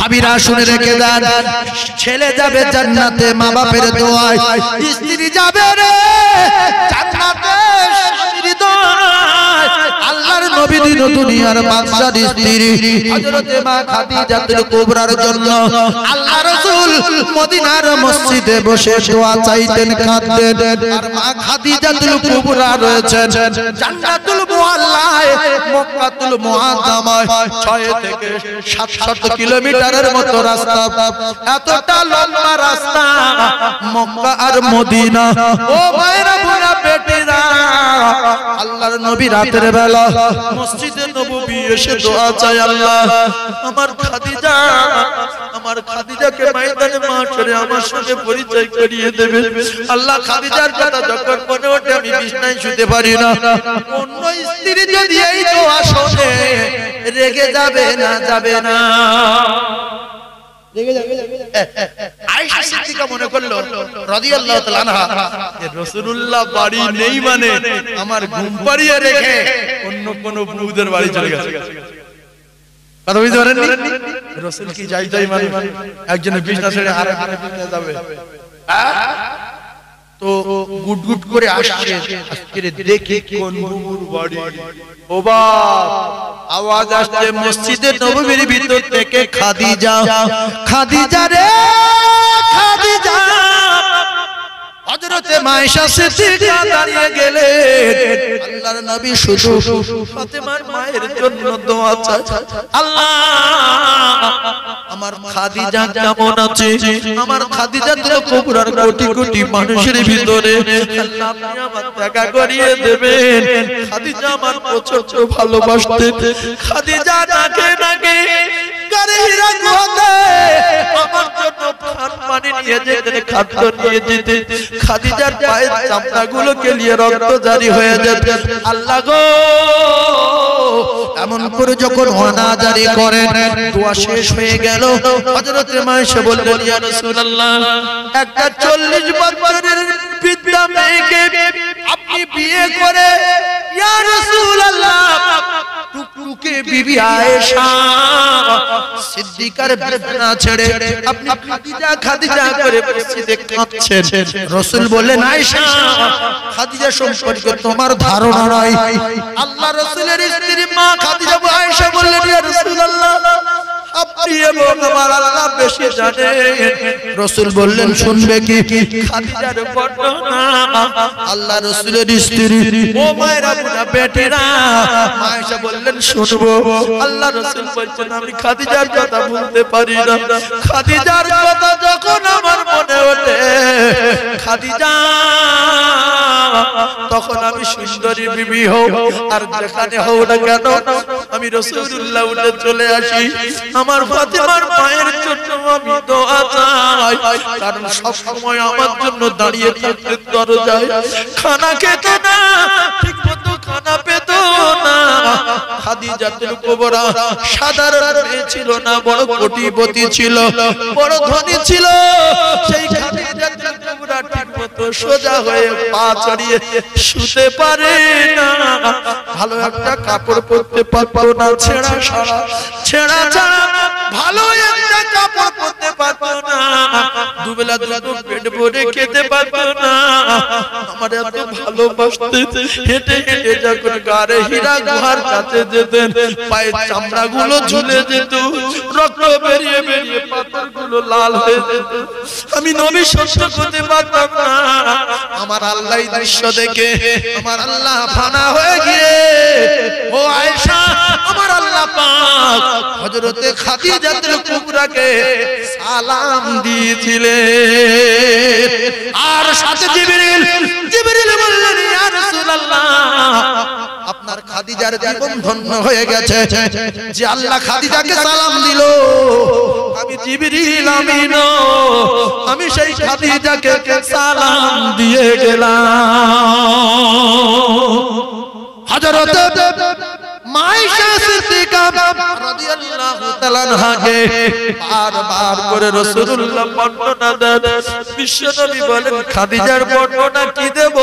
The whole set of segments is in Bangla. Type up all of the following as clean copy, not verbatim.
ভাবিরা শুনে রেখে দেন, ছেলে যাবে জান্নাতে মা বাপের দোয়ায়, স্ত্রী যাবে রে জান্নাতে স্বামীর দোয়ায়। আল্লাহর নবী দিন দুনিয়ার বাদশার স্ত্রী হযরতে মা খাদিজাতুল কুবরার জন্য আল্লাহ রাসূল মদিনার মসজিদে বসে দোয়া চাইতেন, কাঁদতেন। আর মা খাদিজাতুল কুবরা রয়েছেন জান্নাতুল মুআল্লায়, মক্কাতুল মুআজ্জামায় 6 থেকে 700 কিলোমিটারের মতো রাস্তা, এতটা লম্বা রাস্তা মক্কা আর মদিনা। ও মায়েরা বোনেরা বেটিরা, আল্লাহর নবী রাতের বেলা মসজিদে নববী এসে দোয়া চায়, আল্লাহ আমার খাদিজাকে ময়দানে মাশরে আমার সাথে পরিচয় করিয়ে দেবে। আল্লাহ খাদিজার কথা যখন মনে ওঠে আমি বিছানায় শুতে পারি না। অন্য স্ত্রী যদি এই দোয়া শোনে রেগে যাবে না? যাবে না? আয়েশা সিদ্দিকা মনে করলো রাদিয়াল্লাহু তাআলা আনহা যে রাসূলুল্লাহ বাড়ি নেই মানে আমার ঘুম পাড়িয়ে রেখে অন্য কোন বউদের বাড়ি চলে গেছে। কথা বুঝতে পারেননি? রাসূল কি যাই মানে একজনের বিছনা ছেড়ে আরেকজনের বিছনায় যাবে? তো গুটগুট করে আসছে, আজকে দেখি কোন বউর বাড়ি। ও বাপ, আওয়াজ আসছে মসজিদে নববীর ভিতর থেকে, খাদিজা খাদিজা রে খাদিজা। হযরতে মায়েশা সিদ্দিকা দাঁড়িয়ে গেলেন, আল্লাহর নবী শুধু ফাতেমার মায়ের জন্য দোয়া চায়, আল্লাহ আমার খাদিজা কেমন আছে? আমার খাদিজাতুল কুবরার কোটি কোটি মানুষের ভিতরে আল্লাহ আপনি আমার দেখা করিয়ে দেবেন। খাদিজা আমার প্রচন্ড ভালোবাসতেন। খাদিজা নাকে নাকে গারে হীরা গুহাতে আমার জন্য পানি নিয়ে যেতেন, খাদ্য নিয়ে যেতেন। খাদিজার পায়ের চামড়াগুলো কেলিয়ে রক্ত জারি হয়ে যেত। আল্লাহ গো, এমন করে যখন অনাজারি করেন, দোয়া শেষ হয়ে গেল। হযরতে মায়েশা বললেন, ইয়া রাসূলুল্লাহ, একটা 40 বছরের বৃদ্ধা মেয়েকে আপনি বিয়ে করে, ইয়া রাসূলুল্লাহ, টুকটুকে বিবি আয়েশা সিদ্দিকার বিছানা ছেড়ে আপনি খাদিজা খাদিজা করে মসজিদে কাঁদছেন। রাসূল বললেন, আয়েশা, খাদিজা সম্পর্কে তোমার ধারণা নাই। আল্লাহ রাসূলের স্ত্রী মা খাদিজা আয়েশা বললেন, ইয়া রাসূলুল্লাহ, আপনি এবং আমার আল্লাহ বেশি জানেন। রাসূল বললেন, শুনবে কি? খাদিজার বর্ণনা। আল্লাহ রাসূলের স্ত্রী, ও মায়েরা বোনা বেটিরা, আয়েশা বললেন, শুনবো। আল্লাহ রাসূল বলছেন, আমি খাদিজার কথা বলতে পারি না। খাদিজার কথা যখন আমার মনে ওঠে খাদিজা, তখন আমি সুন্দরী বিবি হও আর যেখানে হও না কেন আমি রাসূলুল্লাহ উঠে চলে আসি। আমার ফাতেমার মায়ের জন্য আমি দোয়া চাই, কারণ সব সময় আমার জন্য দাঁড়িয়ে থাকতে দরজায়। খানা খেত না, ঠিকমতো খানা পেত না। খাদিজাতুল কুবরা সাধারণ মেয়ে ছিল না, বড় কোটিপতি ছিল, বড় ধনী ছিল। সেই খাদিজাতুল কুবরা ঠিকমতো সোজা হয়ে পা ছড়িয়ে শুতে পারে না, ভালো একটা কাপড় পরতে পারতো না, ছেঁড়া ছাড়া ভালো একটা কাপড় পরতে পারতো না, দুবেলা দুটো পেট ভরে খেতে পারতো না। আমার এত ভালোবাসতেন, হেঁটে হেঁটে যখন গারে হীরা গুহার কাছে যেতেন, পায়ের চামড়াগুলো ঝুলে যেত, রক্ত বেরিয়ে বেরিয়ে পাথরগুলো লাল হয়ে যেত। আমি নবী সহ্য করতে পারতাম না। আমার আল্লাহ এই দৃশ্য দেখে আমার আল্লাহ ফানা হয়ে গিয়ে, ও আয়েশা, আমার আল্লাহ পাক হযরতে খাদিজাতুল কুবরাকে সালাম দিয়েছিলেন। আর সাথে জিবরিল বললেন, ইয়া রাসূলুল্লাহ, আপনার খাদিজার জীবন ধন্য হয়ে গেছে যে আল্লাহ খাদিজাকে সালাম দিল। আমি জিবরিল আমিন, আমি সেই খাদিজাকে সালাম দিয়ে গেলাম। হযরত মায়েশা সিদ্দিকা রাদিয়াল্লাহু তাআলা আনহাকে বারবার করে রাসূলুল্লাহ বর্ণনা দেন। বিশ্বনবী বলেন, খাদিজার বর্ণনা কি দেব?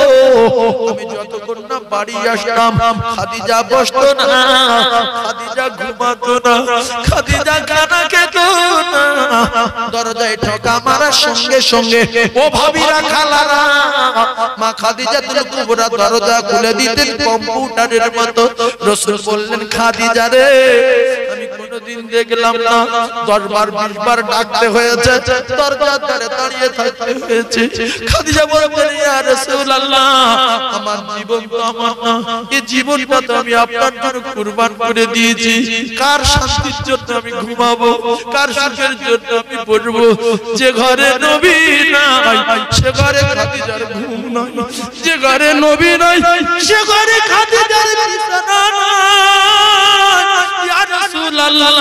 আমি যতক্ষণ না বাড়ি আসতাম খাদিজা বসতো না, খাদিজা ঘুমাতো না, খাদিজা খানা খেত না, দরজায় ঠকা মারার সঙ্গে সঙ্গে ও ভাবিরা খালারা মা খাদিজাতুল কুবরা দরজা খুলে দিতেন কম্পিউটারের মতো। রাসূল বললেন, খাদিজা রে, আমি কোনদিন দেখলাম না 10 বার 20 বার ডাকতে হয়েছে, দরজার ধারে দাঁড়িয়ে থাকতে হয়েছে। খাদিজা বললেন, ইয়া রাসূলুল্লাহ, আমার জীবন তো আমার না, এই জীবনটা তো আমি আপনার জন্য কুরবান করে দিয়েছি। কার শান্তির জন্য আমি ঘুমাবো, কার সুখের জন্য আমি পড়বো? যে ঘরে নবী নাই সে ঘরে খাদিজার ঘুম নাই, যে ঘরে নবী নাই সে ঘরে খাদিজার বিছানা নাই। ইয়া রাসূলুল্লাহ,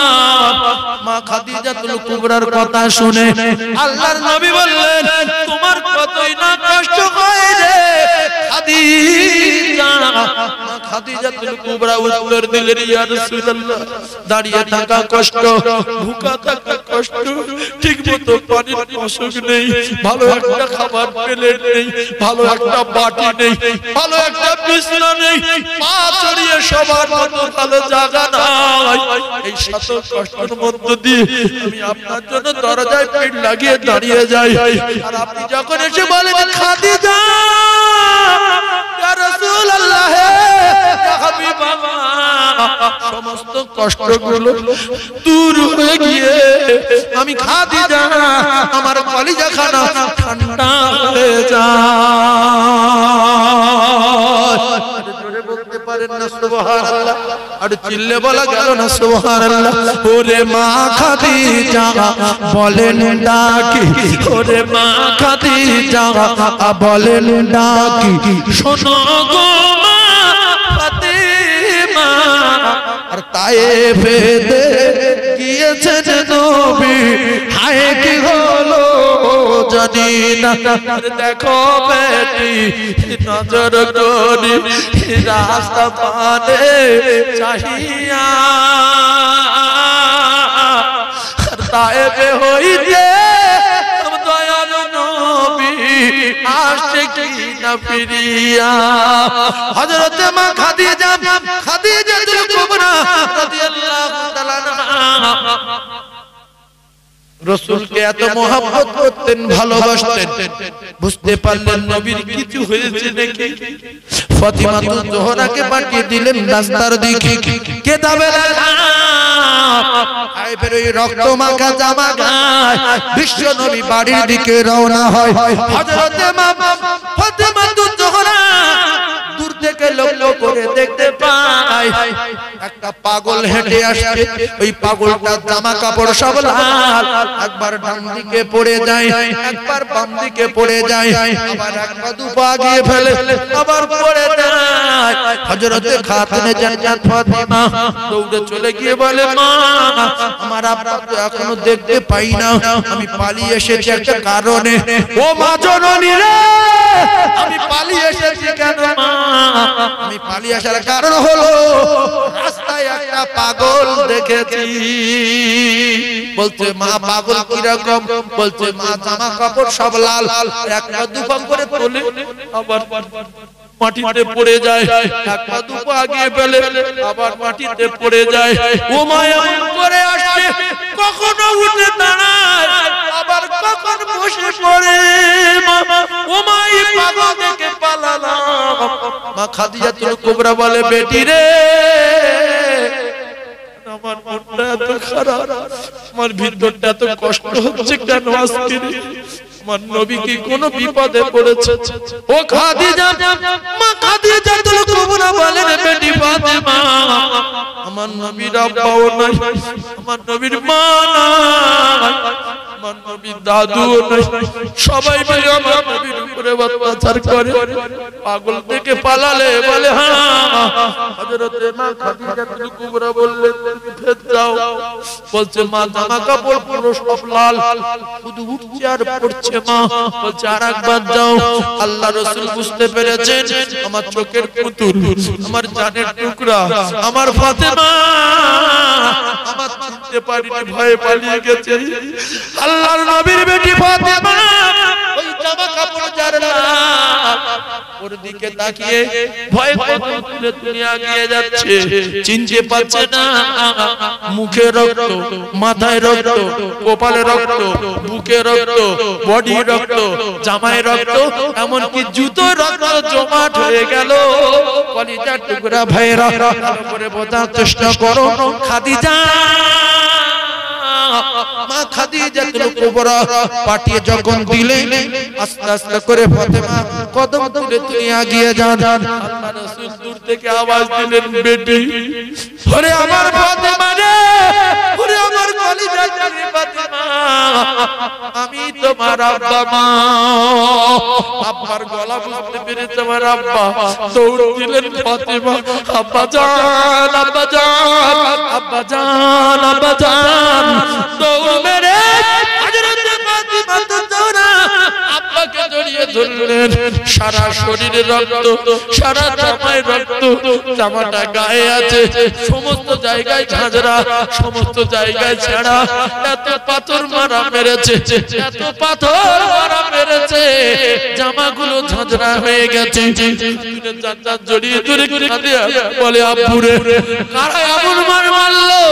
মা খাদিজাতুল কুবরার কথা শুনে আল্লাহর নবী বললেন, তোমার কতই না কষ্ট হয় রে খাদিজা। মা খাদিজাতুল কুবরা উত্তর দিলেন, ইয়া রাসূলুল্লাহ, দাঁড়িয়ে থাকা কষ্ট, ভুকা থাকা কষ্ট, ঠিকমতো পানির মশক নেই, ভালো একটা খাবার প্লেট নেই, ভালো একটা বাটি নেই, ভালো একটা বিছানা নেই, পা ছড়িয়ে সবার মতো ভালো জায়গা নাই। এই শত কষ্টের মধ্য দিয়ে আমি আপনার জন্য দরজায় পিঠ লাগিয়ে দাঁড়িয়ে যাই, আর আপনি যখন এসে বলেন, খাদিজা ইয়া রাসূলুল্লাহ, ইয়া হাবিবাল্লাহ, সমস্ত কষ্টগুলো দূর হয়ে গিয়ে আমি খাদিজা আমার কলিজা খানা ঠান্ডা হয়ে যায়। জোরে বলতে পারেন না সুবহানাল্লাহ? আর চিল্লে বলা গেল না সুবহানাল্লাহ? ওরে মা খাদিজা বলেন ডাকি, ওরে মা খাদিজা বলেন ডাকি, শোনো গো মা ফাতেমা, আর তায়েফেতে গিয়েছেন নবী, হায় কি হলো জানি না। দেখো বেটি নজর করি রাস্তা পানে চাহিয়া, তায়েফে হইতে দয়াল নবী আসছে কি না ফিরিয়া। হযরত মা খাদিজা খাদিজাতুল কুবরা রাদিয়াল্লাহু তাআলা আনহা রাসূলকে এত মহব্বত করতেন, ভালোবাসতেন। বুঝতে পারলেন নবীর কিছু হয়েছে নাকি, ফাতিমাতুজ জোহরাকে পাঠিয়ে দিলেন রাস্তার দিকে। কেতাবের আইবের ওই রক্ত মাখা জামা গায়ে বিশ্ব নবী বাড়ির দিকে রওনা হয়। হযরত মা ফাতিমাতুজ জোহরা দূর থেকে লক্ষ্য করে দেখতে পায় একটা পাগল হেঁটে আসছে। ওই পাগলটার জামা কাপড় সব লাল, একবার ডান দিকে পড়ে যায়, একবার বাম দিকে পড়ে যায়, আবার এক পা দু পা গিয়ে ফেলে, আবার পড়ে যায়। হযরতে খাতুনে জান্নাত ফাতিমা দৌড়ে চলে গিয়ে বলে, মা আমার আব্বা তো এখনো দেখতে পাই না, আমি পালিয়ে এসেছি একটা কারণে। ও মা জননী রে, আমি পালিয়ে এসেছি কেন মা? আমি পালিয়ে আসার কারণ হলো রাস্তায় একটা পাগল দেখেছি। বলছে, মা পাগল কিরকম? বলছে, মা জামা কাপড় সব লাল, এক পা দু পা করে তোলে, আবার মাটিতে পড়ে যায়, এক পা দু পা আগিয়ে ফেলে, আবার মাটিতে পড়ে যায়। ও মা এমন করে আসছে, কখনো উঠে দাঁড়ায়, আবার কখন বসে পড়ে। ও মা এই পাগল দেখে পালালাম। মা খাদিজাতুল কুবরা বলে, বেটি রে, আমার মনটা এত খারাপ, আমার ভিতরটা এত কষ্ট হচ্ছে কেন আজকে? আমার নবী কি কোনো বিপদে পড়েছে? ও খাদিজা, মা খাদিজাতুল কুবরা বলেন, বেটি ফাতেমা, আমার নবীর আব্বাও নাই, আমার নবীর মা নাই, আমার নবীর দাদুও নাই, সবাই মিলে আমার নবীর উপরে অত্যাচার করে। পাগল থেকে পালালে বলে, হ্যাঁ। হযরতে মা খাদিজাতুল কুবরা বললেন, ফের যাও। বলছে, মা জামা কাপড় পুরো সব লাল, শুধু উঠছে আর পড়ছে মা। বলছে, আর একবার যাও। আল্লাহ রাসূল বুঝতে পেরেছেন আমার চোখের পুতুল, আমার জানের টুকরা, আমার ফাতেমা আমার চিনতে পারিনি, ভয়ে পালিয়ে গেছে। আল্লাহর নবীর বেটি ফাতেমা ওই জামা কাপড় জারলাম, ওর দিকে তাকিয়ে ভয় কদম তুলে তুলে এগিয়ে যাচ্ছে, চিনতে পারছে না। মুখে রক্ত, মাথায় রক্ত, কপালে রক্ত, বুকে রক্ত, বডি রক্ত, জামায় রক্ত, এমনকি জুতো রক্ত জমাট হয়ে গেল। কলিজার টুকরা ভাইরা ভালো করে বোঝার চেষ্টা করো, খাদিজা মা খাদিজাতুল কুবরা পাঠিয়ে যখন দিলেন, আস্তে আস্তে করে ফাতেমা কদম তুলে তুলে এগিয়ে যান। আল্লাহ রাসূল দূর থেকে আওয়াজ দিলেন, বেটি, ওরে আমার ফাতেমা রে, ওরে আমার কলিজার টুকরা ফাতেমা, আমি তোমার আব্বা। মা আব্বার গলা বুঝতে পেরেছে আমার আব্বা, দৌড় দিলেন ফাতেমা, আব্বা জান, আব্বা জান, আব্বা জান, আব্বা জান, দৌড় মেরে হযরত ফাতেমা তো দৌড়া আব্বাকে জড়িয়ে ধরলেন। সারা শরীরে রক্ত, সারা জামায় রক্ত, জামাটা গায়ে আছে, সমস্ত জায়গায় ঝাঁঝরা, সমস্ত জায়গায় ছেঁড়া, এত পাথর মারা মেরেছে, এত পাথর মারা মেরেছে, জামাগুলো ঝাঁঝরা হয়ে গেছে। জড়িয়ে ধরে বলে, আব্বুরে, কারা এমন মার মারলো?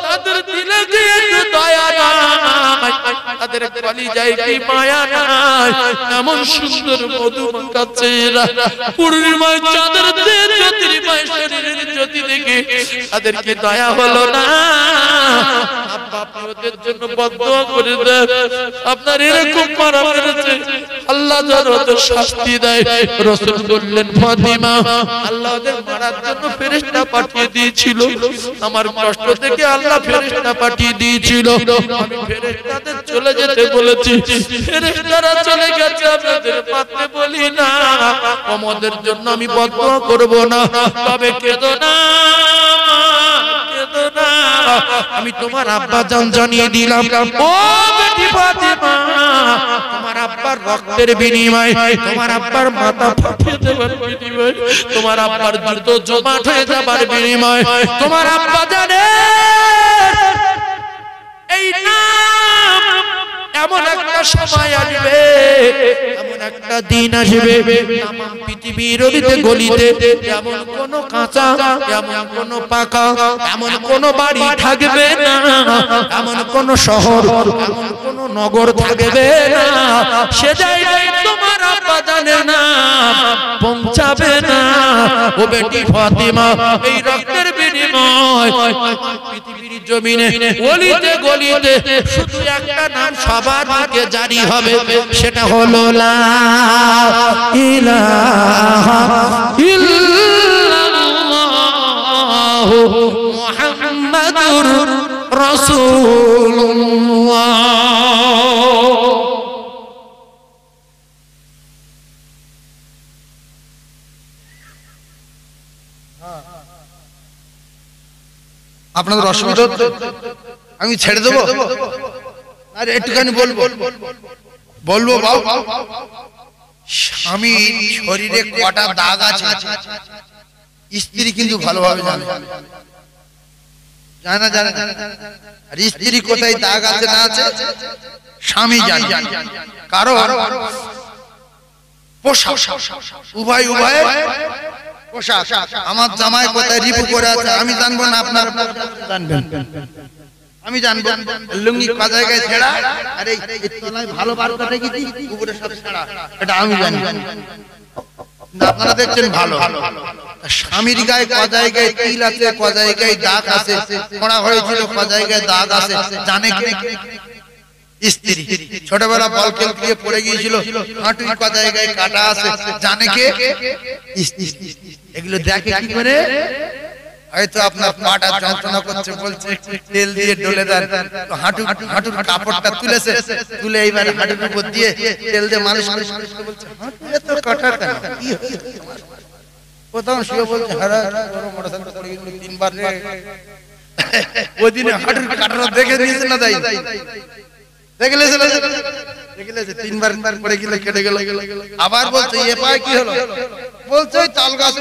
তাদের দিলে কি একটু দয়া নাই? তাদের কলিজায় কি মায়া নাই? এমন সুন্দর মধুমাখা চেহারা, পূর্ণিমায় চাঁদের জ্যোতির্ময় শরীরের জ্যোতি দেখে তাদের কি দয়া হলো না? আব্বা, আপনি ওদের জন্য বদদোয়া করে দেন, আপনার এরকম মারা মেরেছে, আল্লাহ যেন ওদের শাস্তি দেয়। রাসূল বললেন, ফাতিমা, আল্লাহ ওদের মারার জন্য ফেরেশতা পাঠিয়ে দিয়েছিল, আমার কষ্ট থেকে আল্লাহ ফেরেশতা পাঠিয়ে দিয়েছিল, আমি ফেরেশতাদের চলে যেতে বলেছি, ফেরেশতারা চলে গেছে, আপনাদের পাতে বলি না, আমাদের জন্য আমি বদদোয়া করব না, তবে কেঁদো না, কেঁদো না, আমি তোমার আব্বা জান জানিয়ে দিলাম, ও বেটি ফাতিমা, তোমার আব্বার রক্তের বিনিময়ে, তোমার আব্বার মাথা ফাটিয়ে দেবার বিনিময়ে, তোমার আব্বার জুতো জমাট হয়ে যাবার বিনিময়ে, তোমার আব্বা জানে এই নাম এমন একটা সময় আসবে, এমন একটা দিন আসবে, তামাম পৃথিবীর অলিতে গলিতে এমন কোন কাঁচা, এমন কোন পাকা, এমন কোন বাড়ি থাকবে না, এমন কোন শহর, এমন কোন নগর থাকবে না, সে জায়গায় তোমার আব্বা জানে না পৌঁছাবে না। ও বেটি ফাতিমা, এই রক্তের বিনিময় পৃথিবীর জমিনে অলিতে গলিতে শুধু একটা নাম সবার মুখে জারি হবে, সেটা হলো লা ইলাহা ইল্লাল্লাহু মুহাম্মাদুর রাসূলুল্লাহ। আপনাদের অসুবিধা হচ্ছে? আমি ছেড়ে দেবো? আরে একটুখানি বলবো বাবু, স্বামীর শরীরে কটা দাগ আছে স্ত্রী কিন্তু ভালোভাবে জানে, জানা জানে, আর স্ত্রী কোথায় দাগ আছে না আছে স্বামী জানে। কারণ পোশাক, উভয় পোশাক, আমার জামাই কোথায় রিপু করে আছে আমি জানবো না, আপনার জানবেন, আমি জানবো। লুঙ্গি ক জায়গায় ছেঁড়া, আরে তলায় ভালো বার করে গেছি, উপরে সব ছেঁড়া, এটা আমি জানি। আপনারা দেখছেন ভালো, স্বামীর গায়ে ক জায়গায় তিল আছে, ক জায়গায় দাগ আছে, পড়া হয়েছিল ক জায়গায় দাগ আছে, জানে কে? স্ত্রী। ছোটবেলা বল খেলতে গিয়ে পড়ে গিয়েছিল, হাঁটু ক জায়গায় কাটা আছে, জানে কে? স্ত্রী। এগুলো দেখে কি করে? হয়তো আপনার পাটা যন্ত্রণা করছে, বলছে তেল দিয়ে ডলে দেন, তো হাঁটুর কাপড়টা তুলেছে, তুলে এইবার হাঁটুর উপর দিয়ে তেল দিয়ে মালিশ করে বলছে, এত কাটা কেন, কি হয়েছে তোমার? কোথাও শুয়ে বলছে, হারা মোটরসাইকেল পড়ে গেছিল 3 বার রে। ওই দিনে হাঁটুর কাটাটা দেখে দিয়েছে না? তাই দেখে লেছে 3 বার পড়ে গেলে কেটে গেল। আবার বলছে, এ পায়ে কি হলো? বলছে ওই তাল গাছ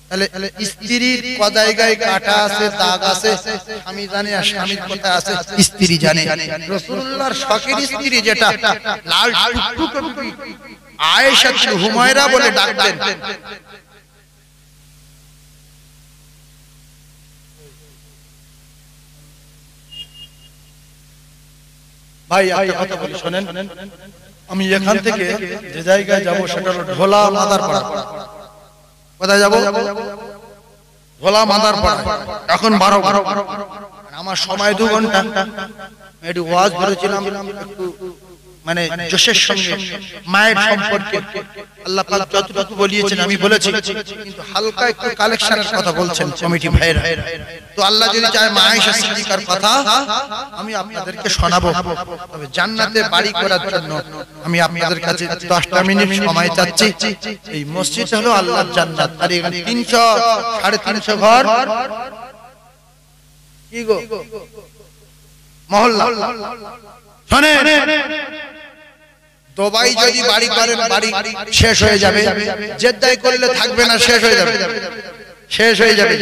তাহলে স্ত্রীর ক জায়গায় কাটা আছে, দাগ আছে, স্বামী জানে আর স্বামীর কথা আছে স্ত্রী জানে। রাসূলুল্লাহর শখের স্ত্রী যেটা লাল টুকটুকে টুপি আয়েশা হুমায়রা বলে ডাকতেন। ভাই একটা কথা বলি শোনেন, আমি এখান থেকে যে জায়গায় যাব সেটা হলো ঢোলা মাদারপাড়া। কোথায় যাব? ঢোলা মাদারপাড়া। এখন 12 আমার সময় 2 ঘন্টা। একটু ওয়াজ করেছিলাম, একটু মানে জোশের সঙ্গে মায়ের সম্পর্কে আল্লাহ পাক যতটুকু বলিয়েছেন আমি বলেছি, কিন্তু হালকা একটু কালেকশনের কথা বলছেন কমিটি ভাইরা। তো আল্লাহ যদি চায় মা আয়েশা সিদ্দিকার কথা আমি আপনাদেরকে শোনাবো। তবে জান্নাতে বাড়ি করার জন্য আমি আপনাদের কাছে 10টা মিনিট সময় চাচ্ছি। এই মসজিদ হলো আল্লাহর জান্নাত, আর এখানে 300 350 ঘর কি গো মহল্লা। শুনেন, দুবাই যদি বাড়ি করেন বাড়ি শেষ হয়ে যাবে, জেদ্দায় করলে থাকবে না, শেষ হয়ে যাবে, শেষ হয়ে যাবে।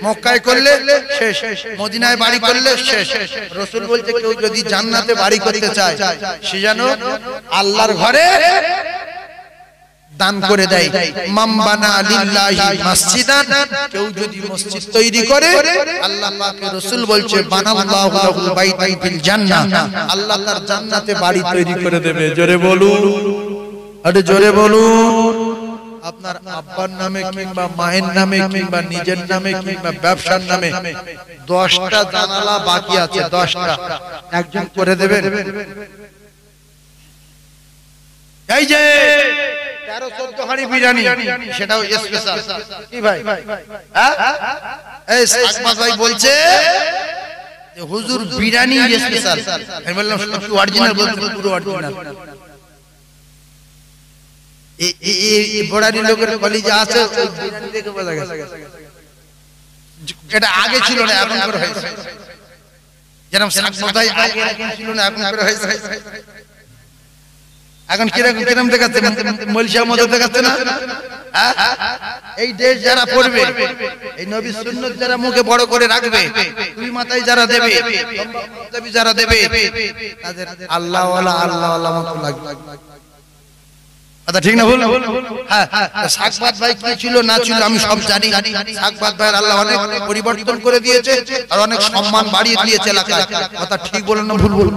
মক্কায় করলে শেষ, মদিনায় বাড়ি করলে শেষ। রাসূল বলছে কেউ যদি জান্নাতে বাড়ি করতে চায় সে যেন আল্লাহর ঘরে দান করে দেয়। মান বানা লিল্লাহি মাসজিদান, কেউ যদি মসজিদ তৈরি করে আল্লাহ পাকের রাসূল বলছে বানাল্লাহু লাহুল বাইতান ফিল জান্নাহ, আল্লাহ তার জান্নাতে বাড়ি তৈরি করে দেবে। জোরে বলুন, আরে জোরে বলুন। আপনার আব্বার নামে কিংবা মায়ের নামে কিংবা নিজের নামে কিংবা ব্যবসার নামে 10টা জানালা বাকি আছে, 10টা একজন করে দেবেন। এই যে 13-14 হাঁড়ি বিরিয়ানি, সেটাও স্পেশাল। কি ভাই, হ্যাঁ এই সাকমাস ভাই বলছে যে হুজুর বিরিয়ানি স্পেশাল। আমি বললাম সত্যি অরিজিনাল বলতে, পুরো অরিজিনাল। এই বড়ারি লোকের কলিজা আছে, ওই বিরিয়ানি দেখে বোঝা গেছে। এটা আগে ছিল না, এখন করে হয়েছে। যেরকম সাকমাস ভাই আগে ছিল না, এখন করে হয়েছে। এখন কিরকম কিরকম দেখাচ্ছে, মলসা মতো দেখাচ্ছে না? এই দেশ যারা পড়বে, এই নবী সুন্নাত যারা মুখে বড় করে রাখবে, দুই মাথায় যারা দেবে, যারা দেবে, তাদের আল্লাহ ওয়ালা আল্লাহ ওয়ালা মতো লাগবে। আচ্ছা ঠিক না ভুল? হ্যাঁ, সাকবাত ভাই কি ছিল না ছিল আমি সব জানি। সাকবাত ভাইয়ের আল্লাহ অনেক পরিবর্তন করে দিয়েছে আর অনেক সম্মান বাড়িয়ে দিয়েছে এলাকায়। কথা ঠিক বলেন না ভুল বলুন?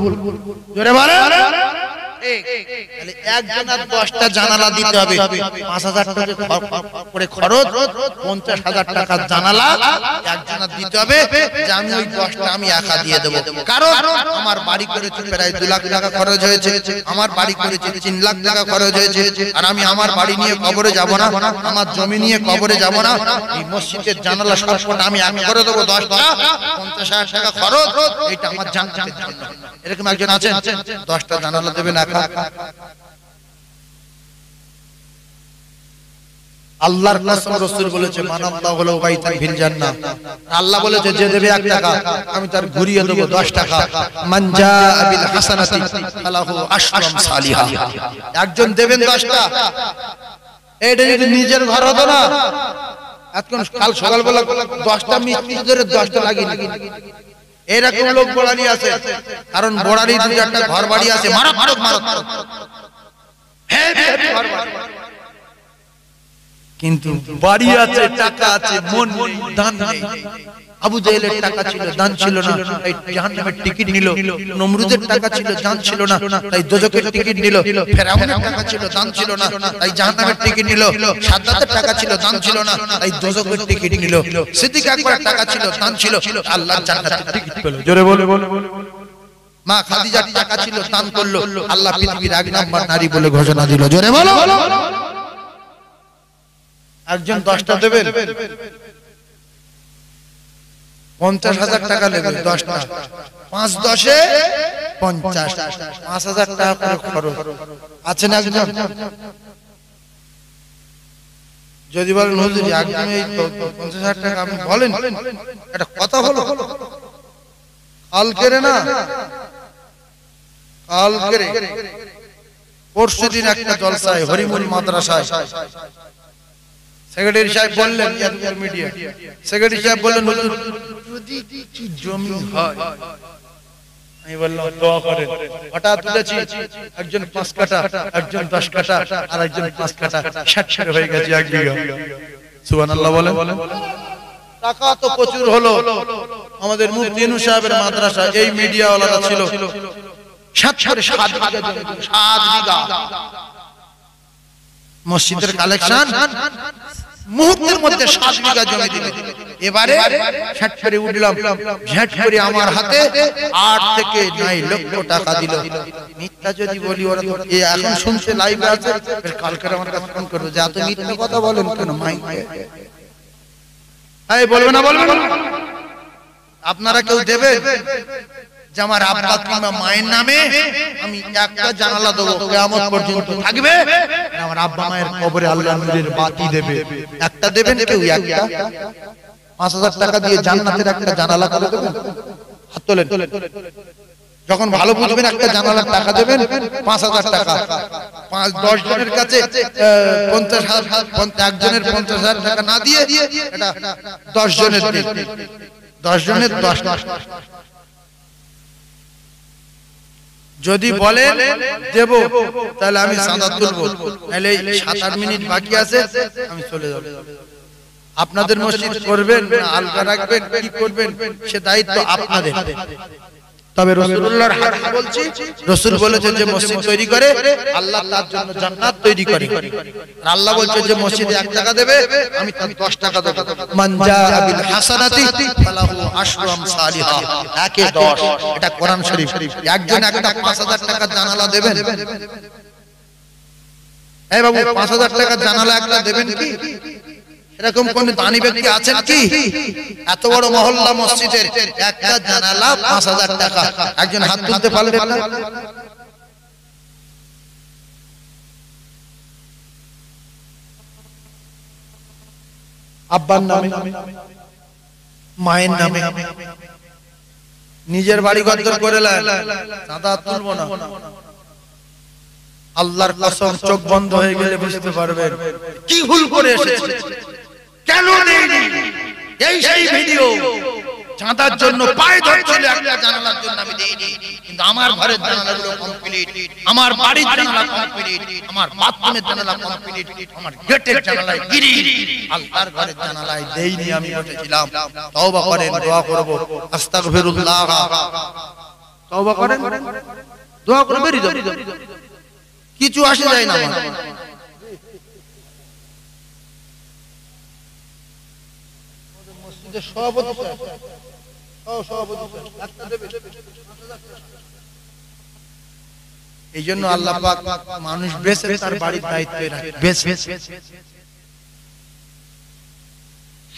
জোরে বলেন। একজনের 10টা জানালা দিতে হবে, 5000 টাকা করে খরচ, 50,000 টাকা জানালা একজনের দিতে হবে। যে আমি ওই 10টা আমি একা দিয়ে দেবো, কারণ আমার বাড়ি করেছি প্রায় 2 লাখ টাকা খরচ হয়েছে, আমার বাড়ি করেছি 3 লাখ টাকা খরচ হয়েছে, আর আমি আমার বাড়ি নিয়ে কবরে যাব না, আমার জমি নিয়ে কবরে যাব না। এই মসজিদের জানালা সবকটা আমি একা করে দেবো, 10টা 50,000 টাকা খরচ, এটা আমার জান্নাতের জন্য। এরকম একজন আছেন 10টা জানালা দেবেন একা? আল্লাহর কসম, রাসূল বলেছে মানাল্লাহু লাহু বাইতান ফিল জান্নাহ। আল্লাহ বলেছে যে দেবে 1 টাকা আমি তার ঘুরিয়ে দেব 10 টাকা। মান জাআ বিল হাসানাতি ফালাহু আশরু আমসালিহা। একজন দেবেন 10টা। এটা যদি নিজের ঘর হতো না, এখন কাল সকালবেলা 10টা মিষ্টি ধরে 10টা লাগিয়ে এরকম লোক বড়ালি আছে, কারণ বড়ালি 2-4টা ঘর বাড়ি আছে, মারাত্মক মারাত্মক কিন্তু বাড়ি আছে, টাকা আছে, মন নেই, দান নেই। আবু জাহেলের টাকা ছিল, দান ছিল না, তাই জাহান্নামের টিকিট নিল। নমরুদের টাকা ছিল, দান ছিল না, তাই দোজখের টিকিট নিল। ফেরাউনের টাকা ছিল, দান ছিল না, তাই জাহান্নামের টিকিট নিল। সাদ্দাতের টাকা ছিল, দান ছিল না, তাই দোজখের টিকিট নিল। সিদ্দিক আকবরের টাকা ছিল, দান ছিল, আল্লাহর জান্নাতের টিকিট পেল। জোরে বলে বলে মা খাদিজার টাকা ছিল, দান করলো, আল্লাহ পৃথিবীর 1 নাম্বার নারী বলে ঘোষণা দিল। জোরে বলো। একজন 10টা দেবেন, 50,000 টাকা নেবে 10টা, 5-10-এ 50, 5,000 টাকা করে খরচ। আছে না একজন? যদি বলেন হুজুর একদম এই 50,000 টাকা আপনি বলেন, এটা কথা হলো? কালকে না, কালকে পরশুদিন একটা জলসায় হরিমুল মাদ্রাসায় সেক্রেটারি সাহেব বললেন, মিডিয়া সেক্রেটারি সাহেব বললেন, যদি কিছু জমি হয়, আমি বললাম দোয়া করেন। হঠাৎ তুলেছি একজন 5 কাঠা, একজন 10 কাঠা, আর একজন 5 কাঠা, 60 হয়ে গেছে 1 বিঘা। সুবহানাল্লাহ বলেন। টাকা তো প্রচুর হলো। আমাদের মুফতি ইনু সাহেবের মাদ্রাসা, এই মিডিয়া ওয়ালারা ছিল 7 বিঘা মসজিদের কালেকশন, মুহূর্তের মধ্যে 7 বিঘা জমি দিল। এবারে ঝাট করে উঠলাম, ঝাট করে আমার হাতে 8 থেকে 9 লক্ষ টাকা দিল। মিথ্যা যদি বলি, ওরা তো এখন শুনছে, লাইভে আছে, কালকে আমার কাছে ফোন করবে যে এত মিথ্যা কথা বলেন কেন মাইকে। এই বলবে না, বলবে না। আপনারা কেউ দেবেন যে আমার আব্বা কিংবা মায়ের নামে আমি একটা জানালা দেবো, কিয়ামত পর্যন্ত থাকবে, আমার আব্বা মায়ের কবরে আল্লাহর নূরের বাতি দেবে, একটা দেবেন কেউ? একটা 5000 টাকা দিয়ে জান্নাতের একটা জানালা করে দেবেন? হাত তোলেন। যখন ভালো বুঝবেন একটা জানালার টাকা দেবেন 5000 টাকা। 10 জনের কাছে 50,000, একজনের 50,000 টাকা না দিয়ে এটা 10 জনের দিন, 10 জনের 10। যদি বলেন দেব, তাহলে আমি চাঁদা তুলবো, নাহলে 7-8 মিনিট বাকি আছে, আমি চলে যাব। আপনাদের মসজিদ করবেন না আলগা রাখবেন, কি করবেন সে দায়িত্ব আপনাদের। তবে রাসূলুল্লাহর হাদিস বলছি, রাসূল বলেছেন যে মসজিদ তৈরি করে আল্লাহ তার জন্য জান্নাত তৈরি করে। আর আল্লাহ বলছেন যে মসজিদে 1 টাকা দেবে, আমি তার 10 টাকা দেব। মান জাআ বিল হাসানাতি ফালাহু আশরু আমসালিহা, 1 এ 10। এটা কোরআন শরীফ। একজন একটা 5000 টাকা জানালা দেবেন? এই বাবু 5000 টাকা জানালা একটা দেবেন কি? এরকম কোন দানি ব্যক্তি আছেন কি? এত বড় মহল্লা মসজিদের একটা জানালা 5000 টাকা, একজন হাত তুলতে পারলেন না? আব্বার নামে, মায়ের নামে, নিজের বাড়ি গদ্দর করে চাঁদা তুলবো না। আল্লাহর কসম, চোখ বন্ধ হয়ে গেলে বুঝতে পারবেন কি ভুল করে এসেছে, কেন দেইনি। এই সেই ভিডিও, চাঁদার জন্য পায়ে ধরছিল, একটা জানালার জন্য আমি দেইনি। কিন্তু আমার ঘরের জানালাগুলো কমপ্লিট, আমার বাড়ির জানালা কমপ্লিট, আমার বাথরুমের জানালা কমপ্লিট, আমার গেটের জানালায় গিরি, আল্লাহর ঘরের জানালায় দেইনি, আমি বসেছিলাম। তওবা করেন, দোয়া করব, আস্তাগফিরুল্লাহ। তওবা করেন, দোয়া করে বেরিয়ে যাও, কিছু আসে যায় না আমার। এই জন্য আল্লাহ পাক মানুষ বেঁচে তার বাড়ির দায়িত্বে রাখে।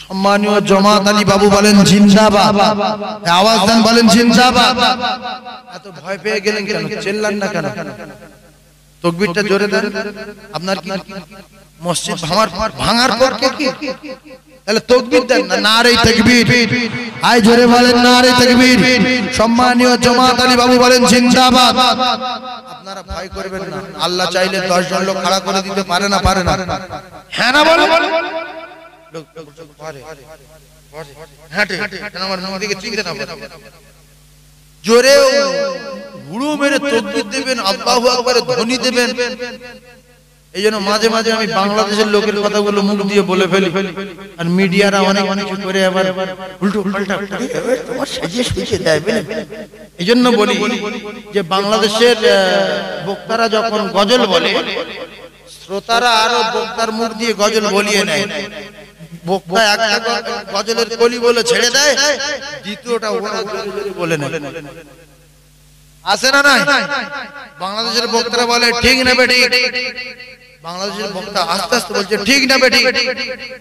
সম্মানীয় জামাত আলী বাবু বলেন জিন্দাবাদ, আওয়াজ দেন, বলেন জিন্দাবাদ। এত ভয় পেয়ে গেলেন কেন? চিল্লান না কেন? তাকবীরটা জোরে দেন। আপনার কি মসজিদ ভাঙার পর কি তাহলে তাকবীর দেন না? নারে তাকবীর, আই জোরে বলেন নারে তাকবীর। সম্মানীয় জামাত আলী বাবু বলেন জিন্দাবাদ। আপনারা ভয় করবেন না, আল্লাহ চাইলে 10 জন লোক খাড়া করে দিতে পারে না? পারে না? হ্যাঁ না বলেন। লোক পারে, হাঁটে আমার মুখ দিকে চিনতে না পারে, জোরে হুড়ো মেরে তাকবীর দেবেন, আল্লাহু আকবার ধ্বনি দেবেন। এইজন্য মাঝে মাঝে আমি বাংলাদেশের লোকের কথাগুলো মুখ দিয়ে বলে ফেলি, আর মিডিয়ারা অনেক কিছু করে আবার উল্টো পাল্টা তোমার সাজিয়ে সুজিয়ে দেয়। এইজন্য বলি যে বাংলাদেশের বক্তারা যখন গজল বলে, শ্রোতারা আরো বক্তার মুখ দিয়ে গজল বলিয়ে নেয়। বক্তা একটা গজলের কলি বলে ছেড়ে দেয়, দ্বিতীয়টা ওরা বলে নেয়। আছে না নাই? বাংলাদেশের বক্তারা বলে ঠিক না বেটি, বাংলাদেশের বক্তা আস্তে আস্তে বলছে ঠিক না বেটি,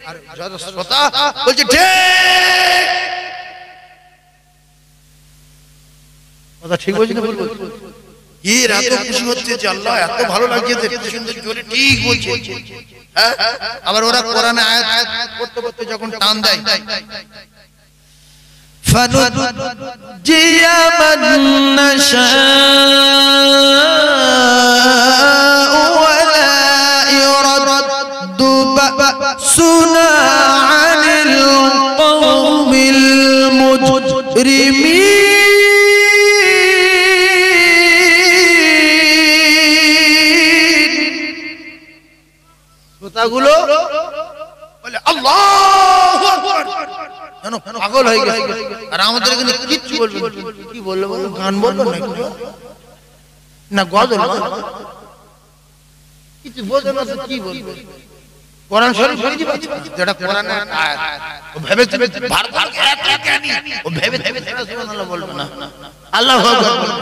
আর যারা শ্রোতা বলছে ঠিক। কথা ঠিক বলছি না ভুল বলছি? এর এত খুশি হচ্ছে যে আল্লাহ এত ভালো লাগছে, এত সুন্দর জোরে ঠিক বলছে। হ্যাঁ, আবার ওরা কোরআনে আয়াত পড়তে পড়তে যখন টান দেয়, فنجي من نشاء ولا يرد بأسنا শ্রোতাগুলো বলে আল্লাহু আকবার, জানো পাগল হয়ে গেছে। আর আমাদের এখানে কিচ্ছু বলবে, কি বললো বলো, গান বললো না গজল কিছু বলবে না, তো কি বলবে? কোরআন শরীফ বুঝতে পারছো, যেটা কোরআনের আয়াত, ও ভেবে ভার ভার এত জ্ঞানী, ও ভেবে সুবহানাল্লাহ বলবে না, আল্লাহু আকবার বলবে।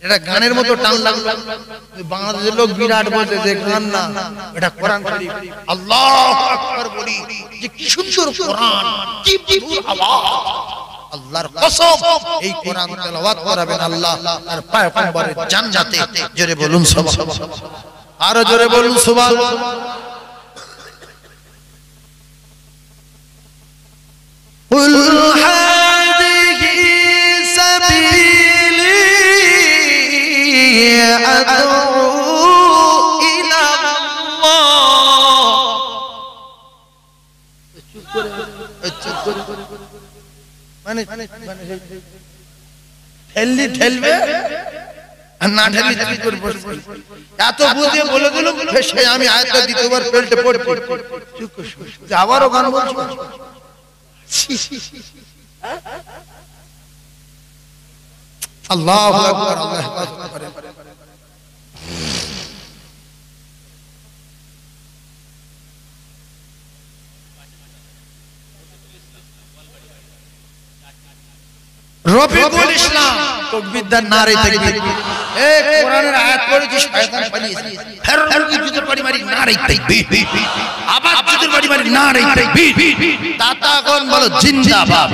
এটা গানের মতো টান লাগলো। বাংলাদেশের লোক বিরাট বলছে যে গান না, এটা কোরআন শরীফ। আল্লাহু আকবার বলি, যে কি সুন্দর কোরআন, কি মধুর আওয়াজ। আল্লাহর কসম, এই কোরআন তেলাওয়াত করাবেন আল্লাহ আর পয়গম্বরের জান্নাতে। জোরে বলুন সুবহানাল্লাহ, আরো জোরে বলুন সুবহানাল্লাহ। কুল হাদিহি সাবিলি আদউ ইলা আল্লাহ। মানে ঠেলবে আর না ঠেললে চুপ করে বসবে। এত বুঝে বলে দিল, সে আমি আয়াতটা দ্বিতীয়বার পেল্টে পড়ছি, চুপ করে আবারও গান বলছি। আল্লাহু আকবার, আল্লাহ হেফাজত করেন। রফিকুল ইসলাম তকবীরদার নারে তাকবীর। এই কোরআনের আয়াত পড়েছি, শয়তান পালিয়েছে, ফের কি জুতোর বাড়ি মারি নারে তাকবীর, আবার জুতোর বাড়ি মারি নারে তাকবীর। তাতাগণ বলো জিন্দাবাদ,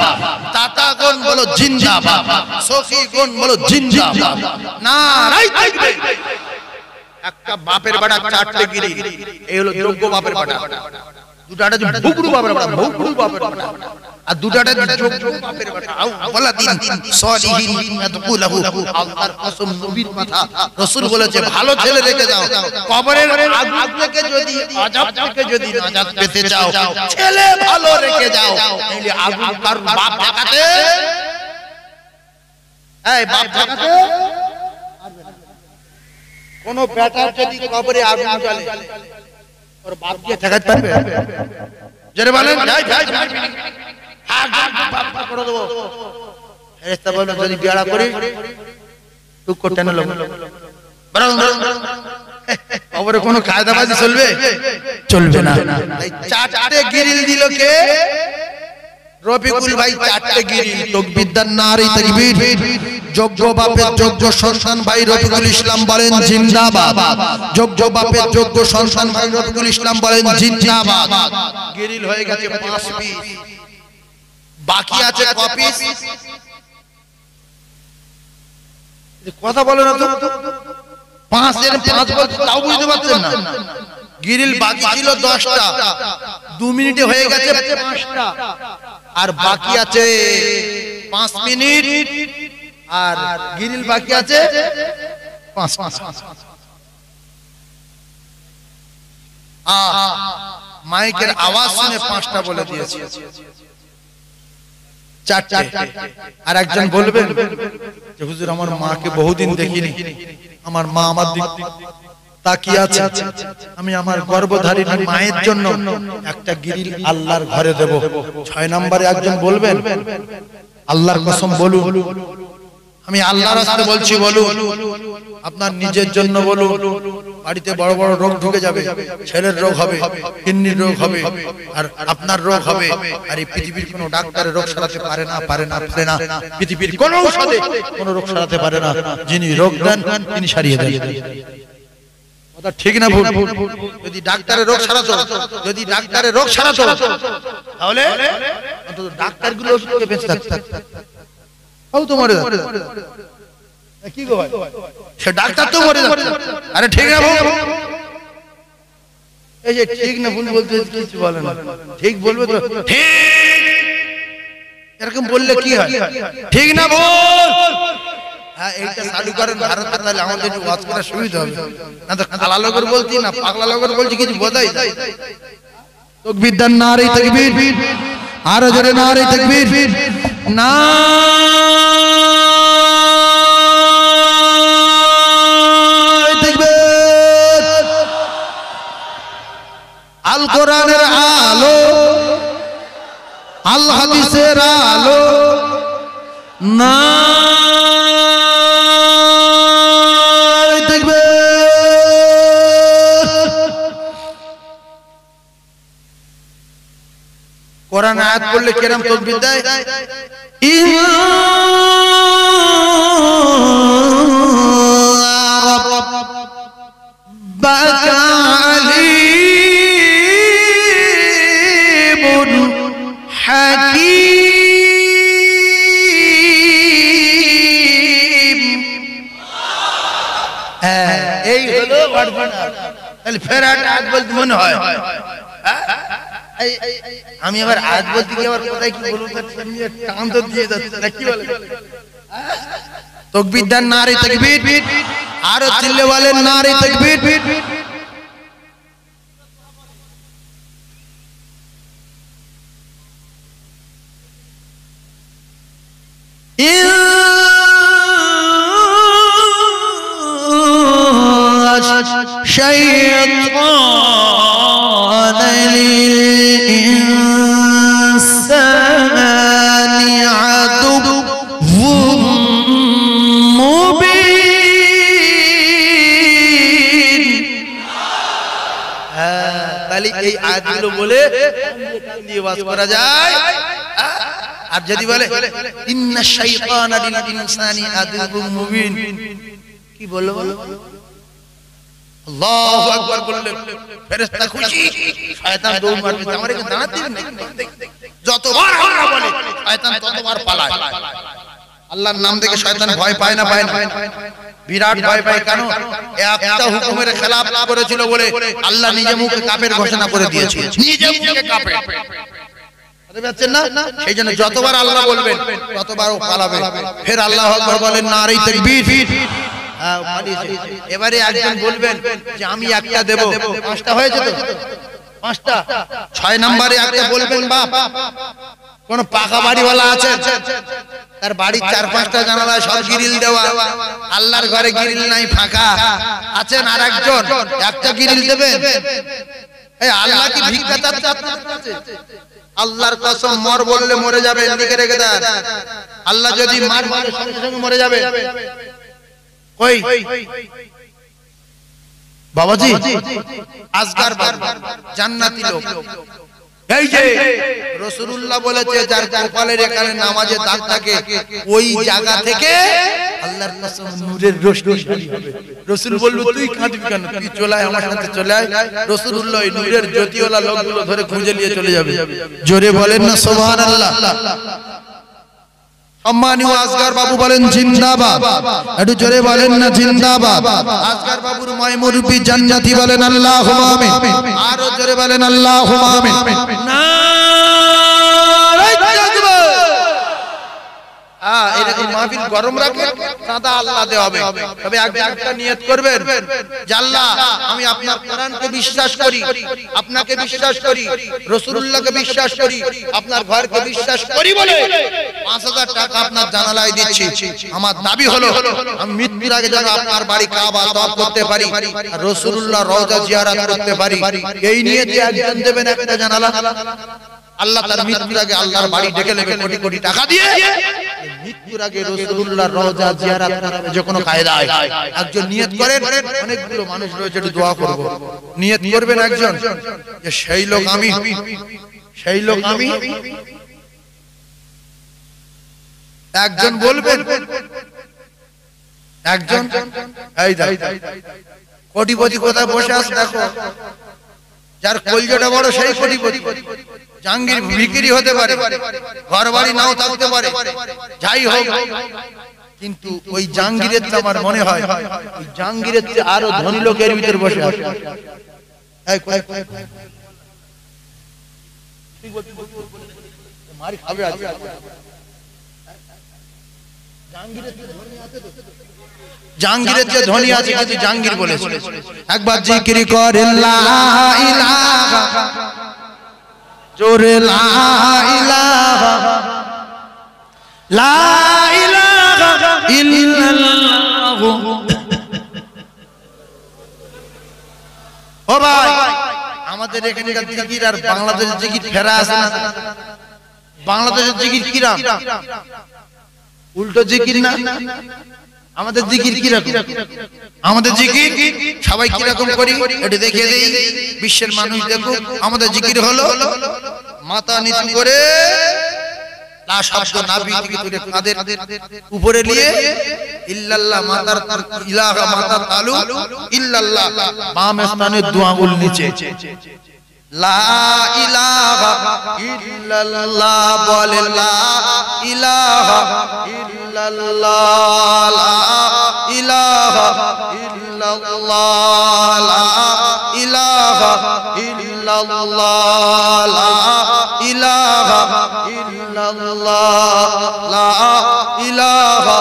তাতাগণ বলো জিন্দাবাদ, সফিগণ বলো জিন্দাবাদ, নারে তাকবীর। একটা বাপের বাড়া চারটে গিরি, এই হলো যোগ্য বাপের বাড়া। দুটাটা যে ভুগড়ু বাপের বাড়া, ভুগড়ু বাপের বাড়া, আর দুটাটা যে যোগ্য বাপের বাড়া। ওয়ালাদিন সালিহিন ইয়াদকুলহু, আল্লাহর কসম, নবীর কথা, রাসূল বলেছে ভালো ছেলে রেখে যাও, কবরের আগুন থেকে যদি, আযাব থেকে যদি নাজাত পেতে চাও, ছেলে ভালো রেখে যাও। এই আগুন কার বাপ ঠেকাতে, এই বাপ ঠেকাতে কোন বেটার যদি কবরে আগুন জ্বলে, ওর বাপ কি ঠেকাতে পারবে? যারা বলেন যাই যাই বাপ করে দেব, ফেরেশতা বলে যদি বিয়াড়া করি টুক করতে না লোক কবরে কোনো কায়দাবাজি চলবে? চলবে না। তাই চারটে গিরিল দিল কে? রফিকুল ভাই চারটে গিরিল। তকবীরদার নারে তাকবীর। যোগ্য বাপের যোগ্য সন্তান ভাই রফিকুল ইসলাম বলেন জিন্দাবাদ। যোগ্য বাপের যোগ্য সন্তান ভাই রফিকুল ইসলাম বলেন জিন্দাবাদ। গিরিল হয়ে গেছে 5 পিস, বাকি আছে ক পিস? কথা বলে না তো, 5 এর 5 বলতে তাও বুঝতে পারছেন না। গিরিল বাকি ছিল 10টা, 2 মিনিটে হয়ে গেছে 5টা, আর বাকি আছে 5 মিনিট, আর গিরিল বাকি আছে 5। মাইকের আওয়াজ শুনে 5টা বলে দিয়েছে, 4টে। আর একজন বলবেন যে হুজুর আমার মাকে বহুদিন দেখিনি, আমার মা আমার দিক তাকিয়ে আছে, আমি আমার গর্ভধারিণী মায়ের জন্য একটা গিরিল আল্লাহর ঘরে দেব। 6 নম্বরে একজন বলবেন আল্লাহর কসম বলুন, আমি আল্লাহর রাস্তায় বলছি, বলুন আপনার নিজের জন্য বলুন। বাড়িতে বড় বড় রোগ ঢুকে যাবে, ছেলের রোগ হবে, কিডনির রোগ হবে, আর আপনার রোগ হবে। আর এই পৃথিবীর কোনো ডাক্তারের রোগ সারাতে পারে না, পারে না, পারে না। পৃথিবীর কোনো ঔষধে কোনো রোগ সারাতে পারে না। যিনি রোগ দেন তিনি সারিয়ে দেন। কথা ঠিক না ভুল? যদি ডাক্তারের রোগ সারাতো, যদি ডাক্তারের রোগ সারাতো, তাহলে অন্তত ডাক্তারগুলো ওষুধে বেঁচে থাকতো। ও তো মরে যাচ্ছে, কি গো ভাই, সে ডাক্তার তো মরে যাচ্ছে। আরে ঠিক না ভুল? এই যে ঠিক না ভুল বলতে কিছু বলে না, ঠিক বলবে তো ঠিক, এরকম বললে কি হয়? ঠিক না ভুল? হ্যাঁ, এইটা চালু করেন ভারতে, তাহলে আমাদের একটু ওয়াজ করার সুবিধা হবে। না তো কালা লোকের বলছি না পাগলা লোকের বলছি, কিছু বোঝাই যায়। তাকবীরদার নারে তাকবীর, আরো জোরে নারে তাকবীর। না আল কোরআনের আলো আল হাদিসের আলো না দেখবে কোরআন আয়াত পড়লে কেরাম তাকবীর দেয় এই হলো তাহলে ফের আয়াত বলতে মনে হয় আমি আবার আয়াত বলতে গিয়ে আবার কোথায় কি বলবো টান তো দিয়ে যাচ্ছে না কি বলে তাকবীর দেন নারে তাকবীর আর চিল্লে বলেন নারে তাকবীর الشيطان للإنسان عدو مبين তাহলে এই আয়াতগুলো বলে দিয়ে বাস করা যায় আর যদি বলে ইন্নাশ শাইতানা লিল ইনসানি আদুউম মুবিন কি বলবো আল্লাহু আকবার বললেন ফেরেশতা খুশি শয়তান দৌড় মারবে আমারে কি দাঁড়াতে দিবেন না যতবার আমরা বলি শয়তান ততবার পালায় আল্লাহর নাম দেখে শয়তান ভয় পায় না বিরাট ভয় পায় কেন একটা হুকুমের খেলাফ করেছিল বলে আল্লাহ নিজে মুখে কাফের ঘোষণা করে দিয়েছে নিজে মুখে কাফের সেইজন্য যতবার আল্লাহ বলবেন ততবার ও পালাবে ফের আল্লাহু আকবার বলেন নারে তাকবীর এবারে একজন বলবেন যে আমি একটা দেব পাঁচটা হয়েছে তো পাঁচটা 6 নম্বরে একটা বলবেন বাপ কোন পাকা বাড়িওয়ালা আছে তার বাড়ির 4-5টা জানালা সব গ্রিল দেওয়া আল্লাহর ঘরে গ্রিল নাই ফাঁকা আছেন আর একজন একটা গ্রিল দেবেন এই আল্লাহ কি ভিক্ষা চাচ্ছে আপনার কাছে আল্লাহর কসম মর বললে মরে যাবে এদিকে রেখে দেন আল্লাহ যদি মার মারে সঙ্গে সঙ্গে মরে যাবে কই বাবাজি আসগার বাবা জান্নাতি লোক এই যে রাসূলুল্লাহ বলেছে যার কপালের এখানে নামাজে দাগ থাকে ওই জায়গা থেকে আল্লাহর কসম নূরের রোশনি জারি হবে রাসূল বলল তুই কাঁদবি কেন তুই চলে আয় আমার সাথে চলে আয় রাসূলুল্লাহ ওই নূরের জ্যোতিওয়ালা লোকগুলো ধরে খুঁজে নিয়ে চলে যাবে জোরে বলেন না সুবহানাল্লাহ সম্মানীয় আসগার বাবু বলেন জিন্দাবাদ একটু জোরে বলেন না জিন্দাবাদ আসগার বাবুর মাইমুরবি জান্নাতি বলেন আল্লাহুম্মা আমিন আরো জোরে বলেন আল্লাহুম্মা আমিন নারে তাকবীর এরকম মাহফিল গরম রাখে সাদা আল্লাহ দেওয়া হবে তবে একটা নিয়ত করবেন যে আল্লাহ আমি আপনার কোরআনকে বিশ্বাস করি আপনাকে বিশ্বাস করি রাসূলুল্লাহকে বিশ্বাস করি আপনার ঘরকে বিশ্বাস করি বলে 5000 টাকা আপনার জানালায় দিচ্ছি আমার দাবি হলো আমি মৃত্যুর আগে যেন আপনার বাড়ি কাবা তওয়াফ করতে পারি আর রাসূলুল্লাহ রওজা জিয়ারত করতে পারি এই নিয়তে একজন দেবেন একটা জানালা আল্লাহ তার মৃত্যুর আগে আল্লাহর বাড়ি ডেকে নেবে কোটি কোটি টাকা দিয়ে মৃত্যুর আগে রাসূলুল্লাহর রওজা জিয়ারত করাবে যে কোনো কায়দায় একজন নিয়ত করেন অনেকগুলো মানুষ রয়েছে একটু দোয়া করব নিয়ত করবেন একজন যে সেই লোক আমি একজন বলবেন একজন এই দেখো কোটিপতি কোথায় বসে আছে দেখো যার কলজটা বড় সেই কোটিপতি জাহাঙ্গীর বিক্রি হতে পারে ঘর বাড়ি নাও থাকতে পারে যাই হোক কিন্তু ওই জাহাঙ্গীরের তো আমার মনে হয় ওই জাহাঙ্গীরের চেয়ে আরো ধনী লোকের ভিতর বসে আছে মারি খাবে আছে জাহাঙ্গীরের যে ধনী আছে কিন্তু জাহাঙ্গীর বলেছে একবার জিকির করে লা ইলাহা জোরে লা ইলাহা লা ইলাহা ইল্লাল্লাহ। ও ভাই, আমাদের এখানকার জিকির আর বাংলাদেশের জিকির ফেরা আছে না? বাংলাদেশের জিকির কিরাম? উল্টো জিকির না? আমাদের জিকির কিরকম? আমাদের জিকির সবাই কিরকম করি এটা দেখিয়ে দেই, বিশ্বের মানুষ দেখুক। আমাদের জিকির হলো মাথা নিচু করে লা শব্দ নাভি থেকে তুলে কাঁধের উপরে নিয়ে ইল্লাল্লাহ, মাথার ইলাহা মাথা তালু, ইল্লাল্লাহ বাম স্থানে দুই আঙ্গুল নিচে, লা ইলাহা ইল্লাল্লাহ বলে, লা ইলাহা ইল্লাল্লাহ, লা ইলাহা ইল্লাল্লাহ, লা ইলাহা ইল্লাল্লাহ, লা ইলাহা ইল্লাল্লাহ, লা ইলাহা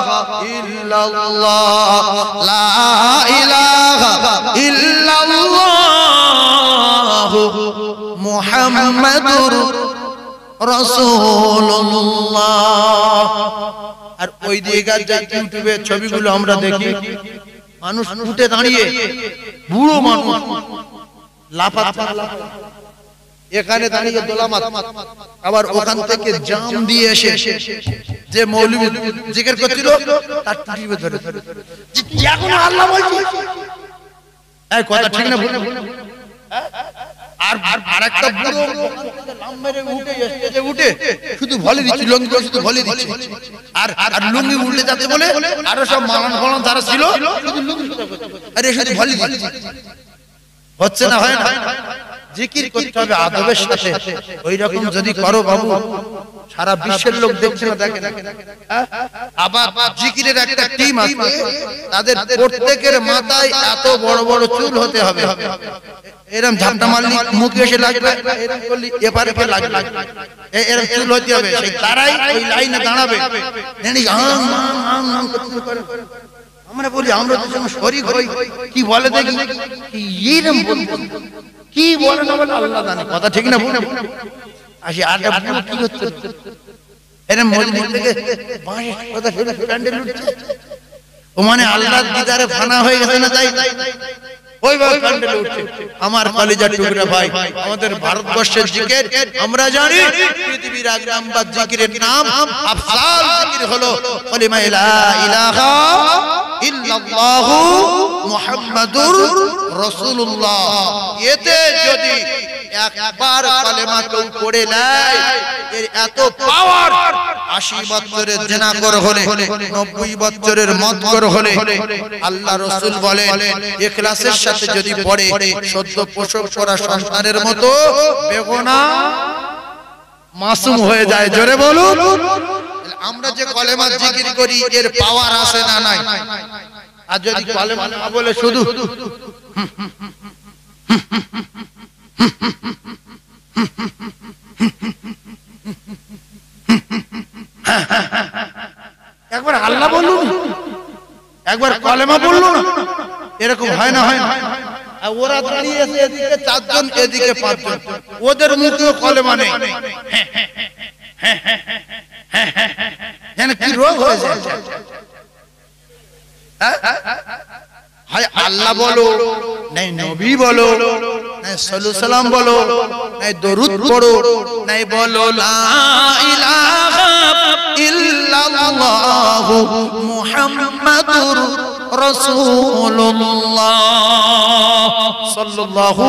ইল্লাল্লাহ, লা ইলাহা ইল্লাল্লাহ মুহাম্মাদুর রাসূলুল্লাহ। আর ওই দিকের যে ইউটিউবে ছবিগুলো আমরা দেখি, মানুষ উঠে দাঁড়িয়ে, বুড়ো মানুষ লাফাচ্ছে, এখানে দাঁড়িয়ে দোলামাত, আবার ওখান থেকে জাম দিয়ে এসে যে মৌলবি জিকির করছিল তার টিপে ধরে এখন আল্লাহ বলছে, এই কথা ঠিক না ভুল? আর আরেকটা বুড়ো লাম্বারে উঠে স্টেজে উঠে শুধু ভলি দিচ্ছে, লঙ্গি শুধু ভলি দিচ্ছে, আর লুঙ্গি উল্টে যাচ্ছে বলে আরো সব মালান ফলান যারা ছিল শুধু লুঙ্গি সোজা করছে, আরে শুধু ভলি দিচ্ছে। হচ্ছে না, হয় না? জিকির করতে হবে আদবের সাথে। ওই রকম যদি করো বাবু, সারা বিশ্বের লোক দেখছে না, দেখে। আবার জিকিরের একটা টিম আছে, তাদের প্রত্যেকের মাথায় এত বড় বড় চুল হতে হবে, এরকম ঝাপটা মারলি মুখে এসে লাগবে, এরকম করলি এপারে এপারে লাগবে, এরকম চুল হতে হবে। সেই তারাই ওই লাইনে দাঁড়াবে, আমরা বলি আমরা তো শরীর হই, কি বলে দেখি, এরকম কি বলে না বলে আল্লাহ জানে, কথা ঠিক না ভুল? আসি আটা কি হচ্ছে, এরকম মসজিদ থেকে বাঁশের কথা শুনে প্যান্ডেল উঠছে, ও মানে আল্লাহর দিদারে ফানা হয়ে গেছে না? তাই ওইভাবে প্যান্ডেল উঠছে। আমার কলিজার টুকরা ভাই, আমাদের ভারতবর্ষের জিকির আমরা জানি, পৃথিবীর আগে নাম্বার জিকিরের নাম আফজাল জিকির হলো কালিমা লা ইলাহা ইল্লাল্লাহু মুহাম্মাদুর রাসূলুল্লাহ। এতে যদি একবার কালেমা কেউ পড়ে নেয়, এর এত পাওয়ার, 80 বছরের জিনাকর হলে, 90 বছরের মদকর হলে, আল্লাহ রাসূল বলেন ইখলাসের সাথে যদি পড়ে, সদ্য প্রসব করা সন্তানের মতো বেগুনাহ মাসুম হয়ে যায়। জোরে বলুন। আমরা যে কলেমা জিকির করি, এর পাওয়ার আছে না নাই? আর যদি কলেমা না বলে শুধু একবার আল্লাহ বলুন, একবার কলেমা বললো না, এরকম হয় না? হয় না? ওরা দাঁড়িয়ে আছে, এদিকে 4 জন, এদিকে 5 জন, ওদের মুখেও কলেমা নেই, কি রোগ হয়ে যায়? হয় আল্লাহ বলো, নাই নবী বলো, নাই সাল্লাল্লাহু আলাইহি সাল্লাম বলো, নাই দরুদ পড়ো, নাই বলো লা ইলাহা ইল্লাল্লাহু মুহাম্মাদুর রাসূলুল্লাহ সাল্লাল্লাহু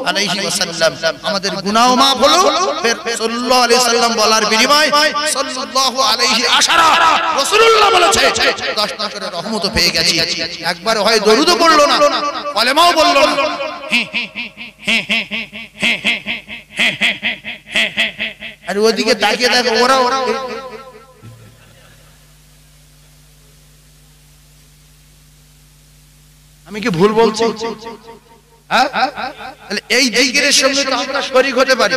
আলাইহি ওয়াসাল্লাম। আমাদের গুনাহ মাফ হলো, ফের সাল্লাল্লাহু আলাইহি সাল্লাম বলার বিনিময়ে সাল্লাল্লাহু আলাইহি আশারা রাসূলুল্লাহ বলেছে 10টা করে রহমত পেয়ে গেছি। একবার হয় দরুদও পড়লো না, কলেমাও বললো না, আর ওদিকে তাকিয়ে দেখো ওরা আমি কি ভুল বলছি? এই জিকিরের সঙ্গে তো আমরা শরীক হতে পারি।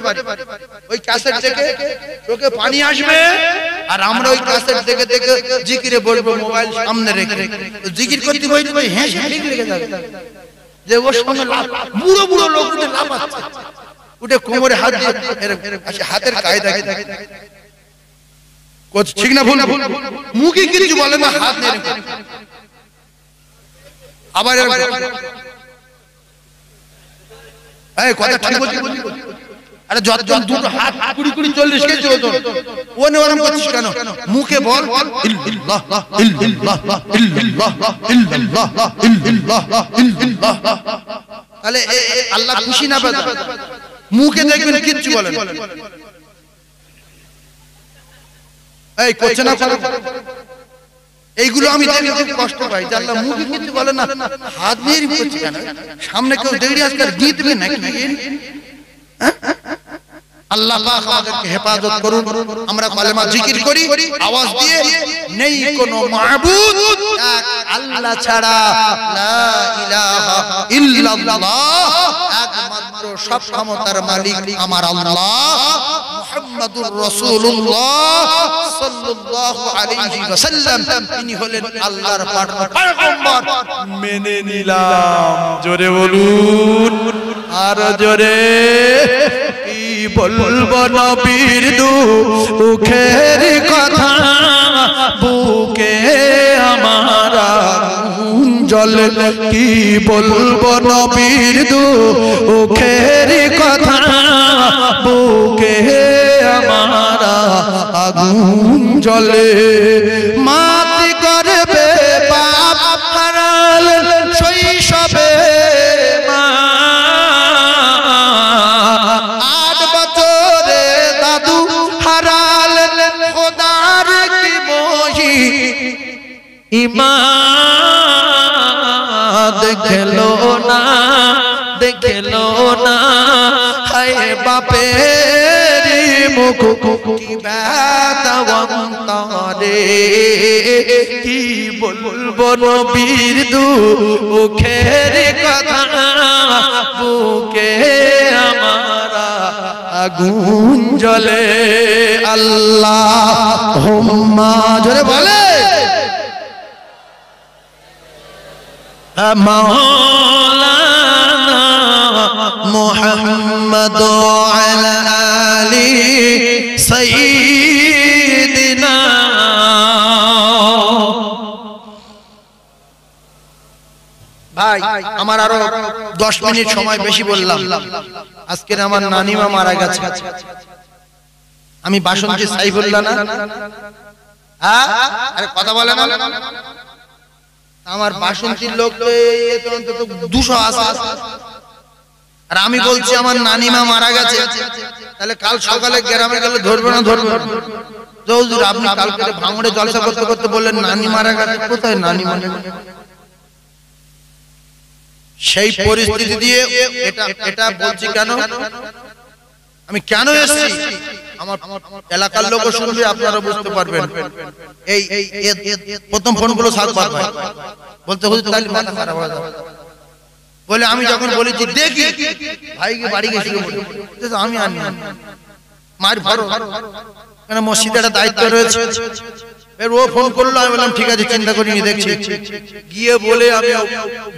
ওই ক্যাসেট থেকে চোখে পানি আসবে, আর আমরা ওই ক্যাসেট থেকে থেকে জিকিরে বলবো, মোবাইল সামনে রেখে জিকির করতে বই বই হেসে ঠিক লেগে যাবে যে ওর সঙ্গে বুড়ো বুড়ো লোক উঠে লাফাচ্ছে, উঠে কোমরে হাত দিয়ে হাতের কায়দা ঠিক না ভুল? মুখে কিছু বলে না, হাত নেড়ে আবার এই কথা ঠিক বলছি। আরে যতজন দুটো হাত 20-40 কেজি ওজন, ওনে ওরম করছিস কেন? মুখে বল ইল্লাল্লাহ ইল্লাল্লাহ ইল্লাল্লাহ ইল্লাল্লাহ ইল্লাল্লাহ ইল্লাল্লাহ, তাহলে আল্লাহ খুশি না বেজা? মুখে দেখবেন কিচ্ছু বলেন, এই করছে না করে। এইগুলো আমি দেখে খুব কষ্ট পাই যে আল্লাহ মুখে কিছু বলে না, হাত নিয়ে করছে কেন? সামনে কেউ দেখলে আজকাল গিয়ে নাকি? আল্লাহ পাক আমাদেরকে হেফাজত করুন। আমরা কালেমা জিকির করি আওয়াজ দিয়ে, নেই কোনো মাবুদ এক আল্লাহ ছাড়া, লা ইলাহা ইল্লাল্লাহ, একমাত্র সব ক্ষমতার মালিক আমার আল্লাহ, মুহাম্মাদুর রাসূলুল্লাহ সাল্লাল্লাহু আলাইহি ওয়াসাল্লাম তিনি হলেন আল্লাহর পয়গম্বর। মেনে নিলাম। জোরে বলুন, আর জোরে। কি বলবো নবীর দুঃখের কথা, বুকে আমার জলে। কি বলবো নবীর দুঃখের কথা, বুকে আমার আগুন জ্বলে। মাতি করবে বাপ হারাল শৈশবে, 8 বছরে দাদু হারাল, খোদার কি মহি ইমান দেখলো না, দেখলো না, হায় বাপের মুখ কি ব্যথা অন্তরে। কি বলবো নবীর দুঃখের কথা, বুকে আমার আগুন জ্বলে। আল্লাহুম্মা জোরে বলে মাওলানা মুহাম্মদ আলা আলি সাইয়্যিদিনা। ভাই আমার আরো 10 মিনিট সময় বেশি বললাম। আজকের আমার নানিমা মারা গেছে। আমি বাসন্তী সাইফুল্লাহ না? আরে কথা বলে না। আমার বাসন্তীর লোক অন্তত 200 আছে, আর আমি বলছি আমার নানিমা মারা গেছে। তাহলে কাল সকালে গ্রামে গেলে ধরবে না? ধরবে। হুজুর আপনি কালকে ভাঙড়ে জলসা করতে করতে বললেন নানি মারা গেছে, কোথায় নানি মারা গেছে? সেই পরিস্থিতি দিয়ে এটা বলছি কেন, আমি কেন এসেছি, আমার এলাকার লোকও শুনবে, আপনারা বুঝতে পারবেন। এই প্রথম ফোনগুলো সাকবার ভাই বলতে হুজুর তাহলে মাথা খারাপ হয়ে যাবে বলে, আমি যখন বলেছি দেখি ভাইকে বাড়ি গেছিল বলে, আমি আনি মার ভরো, কেন মসজিদে একটা দায়িত্ব রয়েছে। এর ও ফোন করলো, আমি বললাম ঠিক আছে চিন্তা করিনি, দেখছি। গিয়ে বলে আমি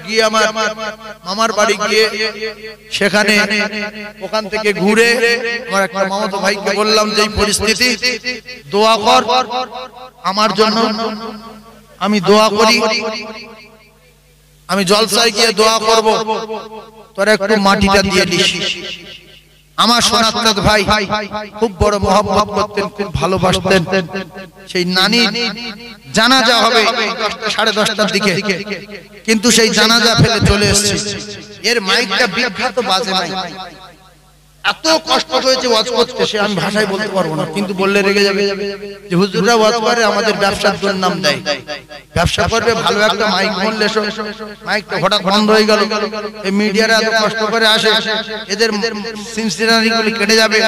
গিয়ে আমার মামার বাড়ি গিয়ে সেখানে ওখান থেকে ঘুরে আমার একটা মামাতো ভাইকে বললাম যে এই পরিস্থিতি, দোয়া কর আমার জন্য। আমি দোয়া করি, আমি জলসায় গিয়ে দোয়া করব, তোরা একটু মাটিটা দিয়ে দিস। আমার সোনার ভাই খুব বড় মহব্বত করতেন, খুব ভালোবাসতেন। সেই নানি জানাজা হবে 10:30টার দিকে, কিন্তু সেই জানাজা ফেলে চলে এসেছে। এর মাইকটা বিখ্যাত বাজে নাই, এত কষ্ট হয়েছে ওয়াজ করতে, সে আমি ভাষায় বলতে পারবো না, কিন্তু বললে রেগে যাবে যে হুজুররা ওয়াজ করে আমাদের ব্যবসার দুর্নাম দেয়। ব্যবসা করবে ভালো একটা মাইক বললে, মাইকটা হঠাৎ বন্ধ হয়ে গেল। এই মিডিয়ারা এত কষ্ট করে আসে, এদের সিনসিনারি গুলো কেটে যাবে,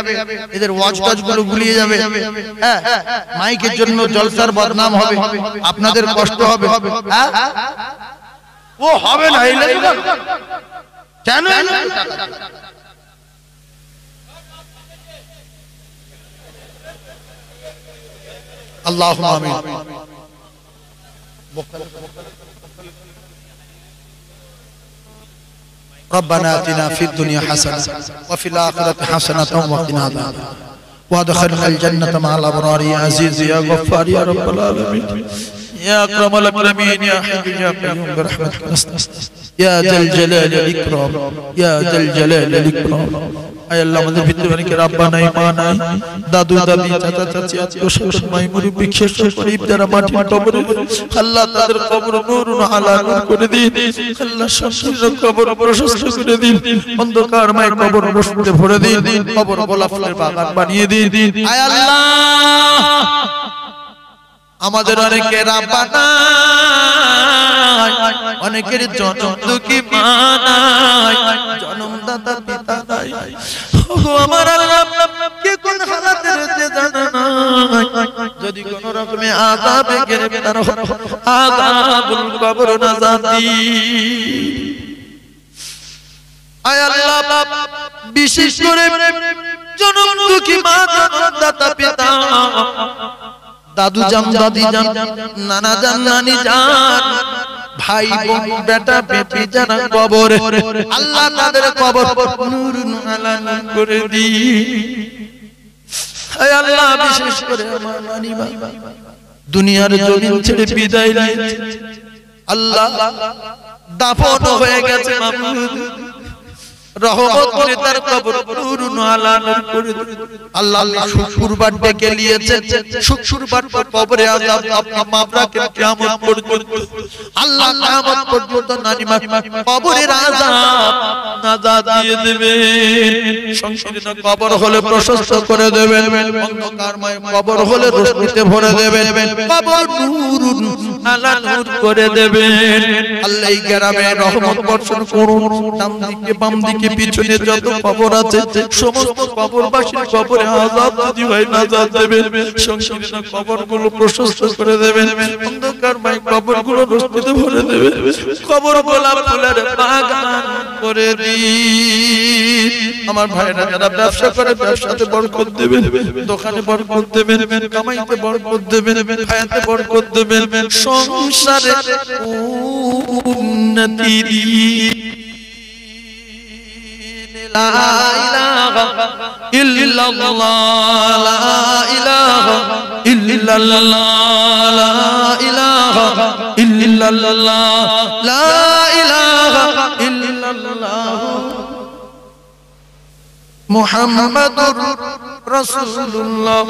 এদের ওয়াজ টাজ গুলো গুলিয়ে যাবে। হ্যাঁ, মাইকের জন্য জলসার বদনাম হবে, আপনাদের কষ্ট হবে। হ্যাঁ, ও হবে না কেন? اللهم آمين. ربنا آتنا في الدنيا حسنة وفي الآخرة حسنة وقنا عذاب النار. وادخلنا الجنة مع الأبرار يا عزيز يا غفار يا رب العالمين يا أكرم الأكرمين يا حي يا قيوم برحمتك نستغيث يا ذا الجلال والإكرام يا ذا الجلال والإكرام আয় আল্লাহ আমাদের ভিতরে অনেকে আব্বা নাই মা নাই দাদু দাদি চাচা চাচি আত্মীয় স্বজন মাই মুরব্বি বিশেষ করে যারা মাটির কবরে আল্লাহ তাদের কবর নূরুন আলা নূর করে দিন আল্লাহ সবকিছু কবর প্রশস্ত করে দিন অন্ধকারময় কবর রোশনিতে ভরে দিন কবর গোলাপ ফুলের বাগান বানিয়ে দিন আয় আল্লাহ আমাদের অনেকের আব্বা নাই অনেকের জনম দুঃখী মা নাই জন্মদাতা পিতা নাই ওগো আমার আল্লাহ কে কোন হালাতে রয়েছে জানা নাই যদি কোন রকমে আযাবে গ্রেফতার হয় আযাবুল কবর না জাতি আয় আল্লাহ বিশেষ করে জনম দুঃখী মা জন্মদাতা পিতা দাদু জান দাদি জান নানা জান নানি জান ভাই বোন বেটা বেটি জানা কবরে আল্লাহ তাদের কবর নূরুন আলা নূর করে দিন হে আল্লাহ বিশেষ করে আমার নানি মা দুনিয়ার জমিন ছেড়ে বিদায় নিয়েছে আল্লাহ দাফন হয়ে গেছে মাবুদ রহমত করে তার কবর নূরুন আলা নূর করে দিন আল্লাহ শুক্রবার ডেকে নিয়েছে শুক্রবার কবরে আযাব আপনি মাফ রাখেন কিয়ামত পর্যন্ত আল্লাহ কিয়ামত পর্যন্ত নানি মা কবরের আযাব নাজাত দিয়ে দিবেন সংকীর্ণ কবর হলে প্রশস্ত করে দেবেন অন্ধকারময় কবর হলে রোশনিতে ভরে দেবেন কবর নূরুন আলা নূর করে দেবেন আল্লাহ এই গ্রামে রহমত বর্ষণ করুন ডান দিকে বাম দিকে পিছনে যত কবর আছে সমস্ত কবরবাসীর কবরে আযাব যদি হয় নাজাত দেবেন সংকীর্ণ কবরগুলো প্রশস্ত করে দেবেন অন্ধকারময় কবরগুলো রোশনিতে ভরে দেবেন কবর গোলাপ ফুলের বাগান করে দিন আমার ভাইরা যারা ব্যবসা করে ব্যবসাতে বরকত দেবেন দোকানে বরকত দেবেন কামাইতে বরকত দেবেন হায়াতে বরকত দেবেন সংসারে উন্নতি দিন লা ইলাহা ইল্লাল্লাহ লা ইলাহা ইল্লাল্লাহ লা ইলাহা ইল্লাল্লাহ লা ইলাহা ইল্লাল্লাহ মুহাম্মাদুর রাসূলুল্লাহ